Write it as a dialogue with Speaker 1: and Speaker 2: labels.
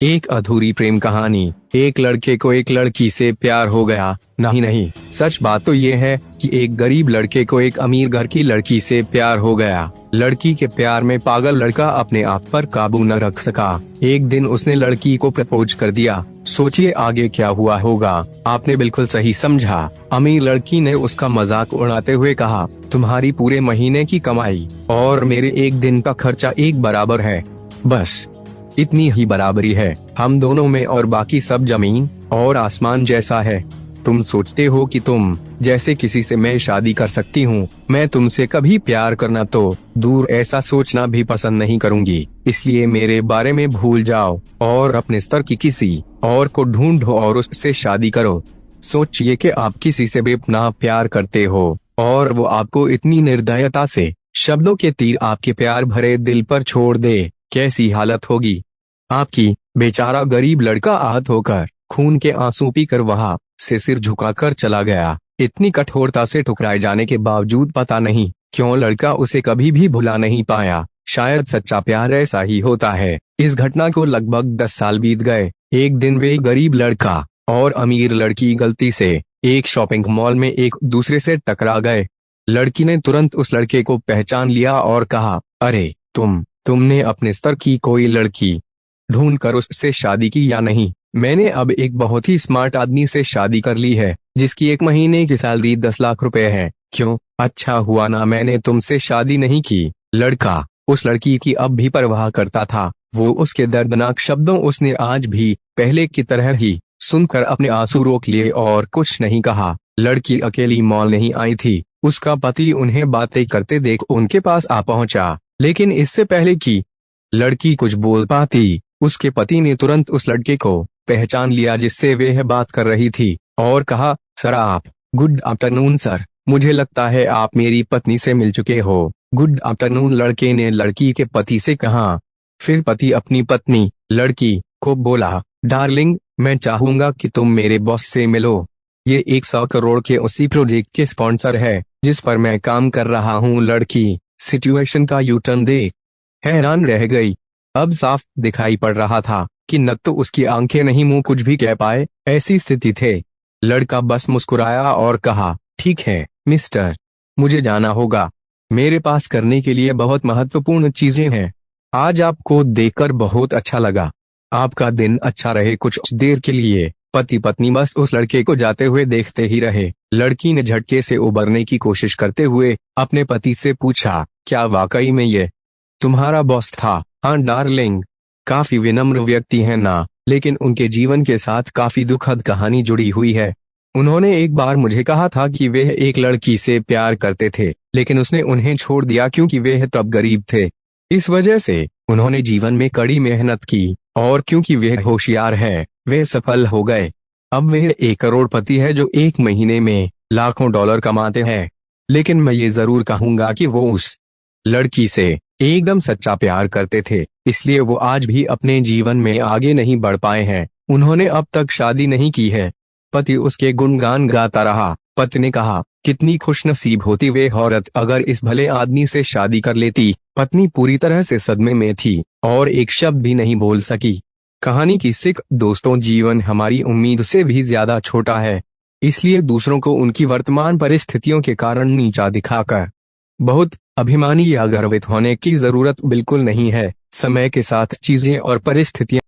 Speaker 1: एक अधूरी प्रेम कहानी। एक लड़के को एक लड़की से प्यार हो गया। नहीं नहीं, सच बात तो ये है कि एक गरीब लड़के को एक अमीर घर की लड़की से प्यार हो गया। लड़की के प्यार में पागल लड़का अपने आप पर काबू न रख सका। एक दिन उसने लड़की को प्रपोज कर दिया। सोचिए आगे क्या हुआ होगा। आपने बिल्कुल सही समझा। अमीर लड़की ने उसका मजाक उड़ाते हुए कहा, तुम्हारी पूरे महीने की कमाई और मेरे एक दिन का खर्चा एक बराबर है, बस इतनी ही बराबरी है हम दोनों में, और बाकी सब जमीन और आसमान जैसा है। तुम सोचते हो कि तुम जैसे किसी से मैं शादी कर सकती हूँ। मैं तुमसे कभी प्यार करना तो दूर, ऐसा सोचना भी पसंद नहीं करूँगी। इसलिए मेरे बारे में भूल जाओ और अपने स्तर की किसी और को ढूंढो और उससे शादी करो। सोचिए कि आप किसी से बेपनाह प्यार करते हो और वो आपको इतनी निर्दयता से शब्दों के तीर आपके प्यार भरे दिल पर छोड़ दे, कैसी हालत होगी आपकी। बेचारा गरीब लड़का आहत होकर खून के आंसू पीकर वहां से सिर झुकाकर चला गया। इतनी कठोरता से ठुकराए जाने के बावजूद पता नहीं क्यों लड़का उसे कभी भी भुला नहीं पाया। शायद सच्चा प्यार ऐसा ही होता है। इस घटना को लगभग 10 साल बीत गए। एक दिन वे गरीब लड़का और अमीर लड़की गलती से एक शॉपिंग मॉल में एक दूसरे से टकरा गए। लड़की ने तुरंत उस लड़के को पहचान लिया और कहा, अरे तुमने अपने स्तर की कोई लड़की ढूंढ कर उससे शादी की या नहीं? मैंने अब एक बहुत ही स्मार्ट आदमी से शादी कर ली है जिसकी एक महीने की सैलरी 10 लाख रुपए है। क्यों? अच्छा हुआ ना मैंने तुमसे शादी नहीं की। लड़का उस लड़की की अब भी परवाह करता था। वो उसके दर्दनाक शब्दों उसने आज भी पहले की तरह ही सुनकर अपने आंसू रोक लिए और कुछ नहीं कहा। लड़की अकेली मॉल नहीं आई थी। उसका पति उन्हें बातें करते देख उनके पास आ पहुंचा, लेकिन इससे पहले कि लड़की कुछ बोल पाती उसके पति ने तुरंत उस लड़के को पहचान लिया जिससे वह बात कर रही थी और कहा, सर आप। गुड आफ्टरनून सर, मुझे लगता है आप मेरी पत्नी से मिल चुके हो। गुड आफ्टरनून, लड़के ने लड़की के पति से कहा। फिर पति अपनी पत्नी लड़की को बोला, डार्लिंग मैं चाहूंगा कि तुम मेरे बॉस से मिलो। ये 100 करोड़ के उसी प्रोजेक्ट के स्पॉन्सर है जिस पर मैं काम कर रहा हूँ। लड़की सिचुएशन का यू टर्न देख हैरान रह गई। अब साफ दिखाई पड़ रहा था कि न तो उसकी आंखें नहीं मुंह कुछ भी कह पाए, ऐसी स्थिति थे। लड़का बस मुस्कुराया और कहा, ठीक है मिस्टर, मुझे जाना होगा। मेरे पास करने के लिए बहुत महत्वपूर्ण चीजें हैं। आज आपको देखकर बहुत अच्छा लगा। आपका दिन अच्छा रहे। कुछ देर के लिए पति पत्नी बस उस लड़के को जाते हुए देखते ही रहे। लड़की ने झटके से उबरने की कोशिश करते हुए अपने पति से पूछा, क्या वाकई में ये तुम्हारा बॉस था? हाँ डार्लिंग, काफी विनम्र व्यक्ति है ना, लेकिन उनके जीवन के साथ काफी दुखद कहानी जुड़ी हुई है। उन्होंने एक बार मुझे कहा था कि वे एक लड़की से प्यार करते थे, लेकिन उसने उन्हें छोड़ दिया क्योंकि वे तब गरीब थे। इस वजह से उन्होंने जीवन में कड़ी मेहनत की और क्योंकि वे होशियार है वे सफल हो गए। अब वे एक करोड़पति है जो एक महीने में लाखों डॉलर कमाते हैं। लेकिन मैं ये जरूर कहूंगा कि वो उस लड़की से एकदम सच्चा प्यार करते थे, इसलिए वो आज भी अपने जीवन में आगे नहीं बढ़ पाए हैं। उन्होंने अब तक शादी नहीं की है। पति उसके गुणगान गाता रहा। पति ने कहा, कितनी खुशनसीब होती वे औरत अगर इस भले आदमी से शादी कर लेती। पत्नी पूरी तरह से सदमे में थी और एक शब्द भी नहीं बोल सकी। कहानी की सीख, दोस्तों, जीवन हमारी उम्मीद से भी ज्यादा छोटा है, इसलिए दूसरों को उनकी वर्तमान परिस्थितियों के कारण नीचा दिखाकर बहुत अभिमानी या गर्वित होने की जरूरत बिल्कुल नहीं है। समय के साथ चीजें और परिस्थितियां